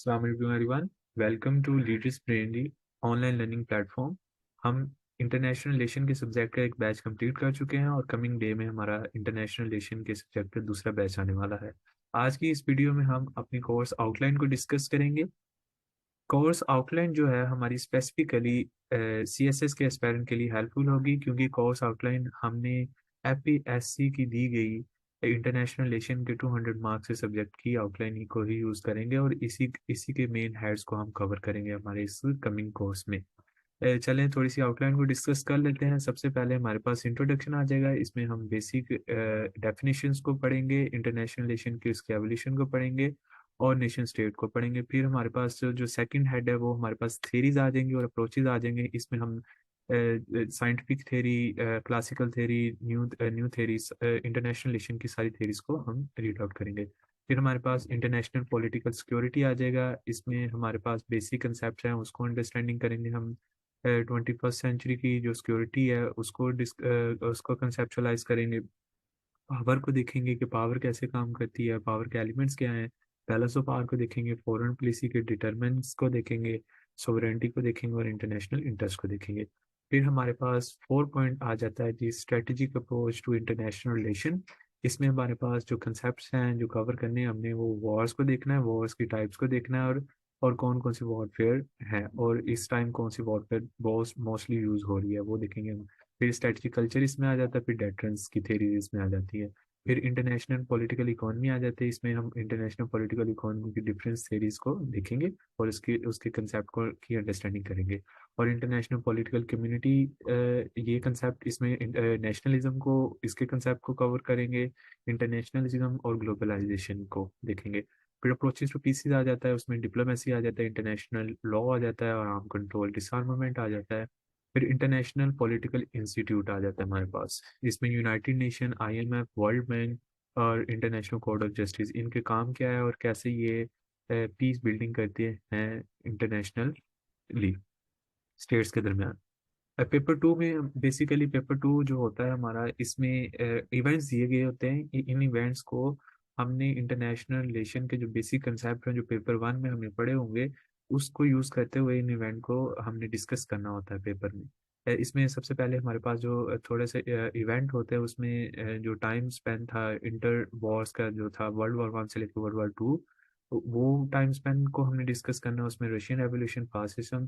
Assalamu alaikum everyone. Welcome to Leaders Brainly online learning platform. हम international relation के subject का एक batch complete कर चुके हैं और कमिंग डे में हमारा इंटरनेशनल रिलेशन के सब्जेक्ट का दूसरा बैच आने वाला है। आज की इस वीडियो में हम अपनी कोर्स आउटलाइन को डिस्कस करेंगे। कोर्स आउटलाइन जो है हमारी स्पेसिफिकली CSS के एस्पायरेंट के लिए हेल्पफुल होगी, क्योंकि कोर्स आउटलाइन हमने FPSC की दी गई इंटरनेशनल रिलेशन के 200 मार्क्स से सब्जेक्ट की आउटलाइन ही को ही यूज़ करेंगे और इसी इसी के मेन हेड्स को हम कवर करेंगे हमारे इस कमिंग कोर्स में। चलें थोड़ी सी आउटलाइन को डिस्कस कर लेते हैं। सबसे पहले हमारे पास इंट्रोडक्शन आ जाएगा। इसमें हम बेसिक डेफिनेशंस को पढ़ेंगे, इंटरनेशनल रिलेशन की उसके एवोल्यूशन को पढ़ेंगे और नेशन स्टेट को पढ़ेंगे। फिर हमारे पास जो सेकंड हेड है वो हमारे पास थेरीज आ जाएंगी और अप्रोचेज आ जाएंगे। इसमें हम scientific theory, classical theory, new theories, international relation की सारी थेरीज को हम रीड आउट करेंगे। फिर हमारे पास इंटरनेशनल पॉलिटिकल सिक्योरिटी आ जाएगा। इसमें हमारे पास बेसिक कंसेप्ट हैं, उसको अंडरस्टैंडिंग करेंगे हम। 21st सेंचुरी की जो सिक्योरिटी है उसको कंसेप्चुलाइज करेंगे। पावर को देखेंगे कि पावर कैसे काम करती है, पावर के एलिमेंट्स क्या हैं। बैलेंस ऑफ पावर को देखेंगे, फॉरेन पॉलिसी के डिटरमिनेंट्स को देखेंगे, सोवरेनिटी को देखेंगे और इंटरनेशनल इंटरेस्ट को देखेंगे। फिर हमारे पास 4 पॉइंट आ जाता है जी, strategic approach to international relation. इसमें हमारे पास जो कंसेप्ट हैं जो कवर करने हैं हमने, वो वॉर्स को देखना है, वॉर्स की टाइप्स को देखना है और कौन कौन सी वॉरफेयर है और इस टाइम कौन सी वॉरफेयर बहुत मोस्टली यूज हो रही है वो देखेंगे हम। फिर स्ट्रेटजिक कल्चर इसमें आ जाता है, फिर डेटरेंस की थेरी इसमें आ जाती है। फिर इंटरनेशनल पॉलिटिकल इकोनॉमी आ जाती है। इसमें हम इंटरनेशनल पॉलिटिकल इकोनॉमी की डिफरेंस थेरीज को देखेंगे और उसके उसके कंसेप्ट को की अंडरस्टैंडिंग करेंगे। और इंटरनेशनल पॉलिटिकल कम्युनिटी, ये कंसेप्ट इसमें नेशनलिज्म को, इसके कंसेप्ट को कवर करेंगे, इंटरनेशनलिज्म और ग्लोबलाइजेशन को देखेंगे। फिर अप्रोचेस टू पीसेस आ जाता है, उसमें डिप्लोमेसी आ जाता है, इंटरनेशनल लॉ आ जाता है और आर्म कंट्रोल डिसआर्मामेंट आ जाता है। फिर इंटरनेशनल पॉलिटिकल इंस्टीट्यूट आ जाता है हमारे पास। इसमें United nation, IMF, world bank और इंटरनेशनल कोर्ट ऑफ जस्टिस, इनके काम क्या है और कैसे ये पीस बिल्डिंग करते हैं इंटरनेशनली स्टेट्स के दरमियान। पेपर टू में बेसिकली पेपर टू जो होता है हमारा, इसमें इवेंट्स दिए गए होते हैं। इन इवेंट्स को हमने इंटरनेशनल रिलेशन के जो बेसिक कंसेप्ट हैं जो पेपर वन में हमने पढ़े होंगे, उसको यूज़ करते हुए इन इवेंट को हमने डिस्कस करना होता है पेपर में। इसमें सबसे पहले हमारे पास जो थोड़े से इवेंट होते हैं उसमें जो टाइम स्पेन था इंटर वॉर्स का जो था, वर्ल्ड वॉर 1 से लेकर वर्ल्ड वॉर 2, वो टाइम स्पेन को हमने डिस्कस करना है। उसमें Russian revolution, fascism,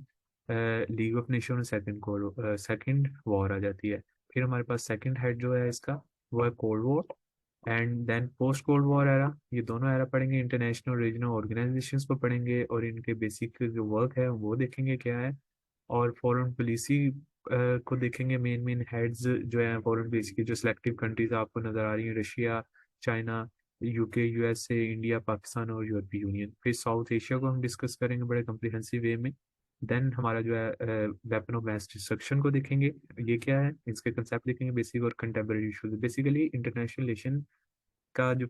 league of nation और सेकंड वॉर आ जाती है। फिर हमारे पास सेकंड हेड जो है इसका, वो है cold war and then post cold war era. ये दोनों एरा पढ़ेंगे, इंटरनेशनल रीजनल ऑर्गेनाइजेशंस को पढ़ेंगे और इनके बेसिक जो वर्क है वो देखेंगे क्या है। और फॉरेन पॉलिसी को देखेंगे, मेन मेन हेड्स जो है फॉरेन पॉलिसी की, जो सिलेक्टिव कंट्रीज आपको नजर आ रही हैं, Russia, China, UK, USA, India, Pakistan और यूरोपीय यूनियन। फिर साउथ एशिया को हम डिस्कस करेंगे बड़े कम्प्रिहेंसिव वे में। देन हमारा जो है वेपन ऑफ मास डिस्ट्रक्शन को देखेंगे, ये क्या है, इसके कंसेप्ट देखेंगे बेसिक और contemporary issues. Basically international relation का जो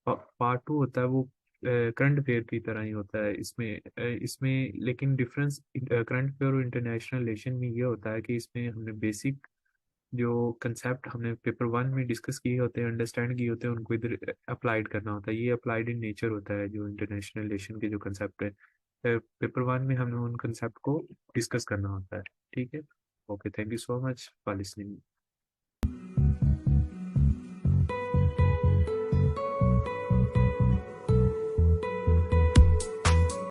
पार्ट टू होता है वो करंट अफेयर की तरह ही होता है। इसमें लेकिन डिफरेंस करंट अफेयर और इंटरनेशनल रिलेशन में ये होता है कि इसमें हमने बेसिक जो कंसेप्ट हमने पेपर वन में डिस्कस किए होते हैं, अंडरस्टैंड किए होते हैं, उनको इधर अप्लाइड करना होता है। ये अप्लाइड इन नेचर होता है जो इंटरनेशनल रिलेशन के जो कंसेप्ट है, पेपर वन में हमें उन कंसेप्ट को डिस्कस करना होता है। ठीक है, okay, thank you so much for listening.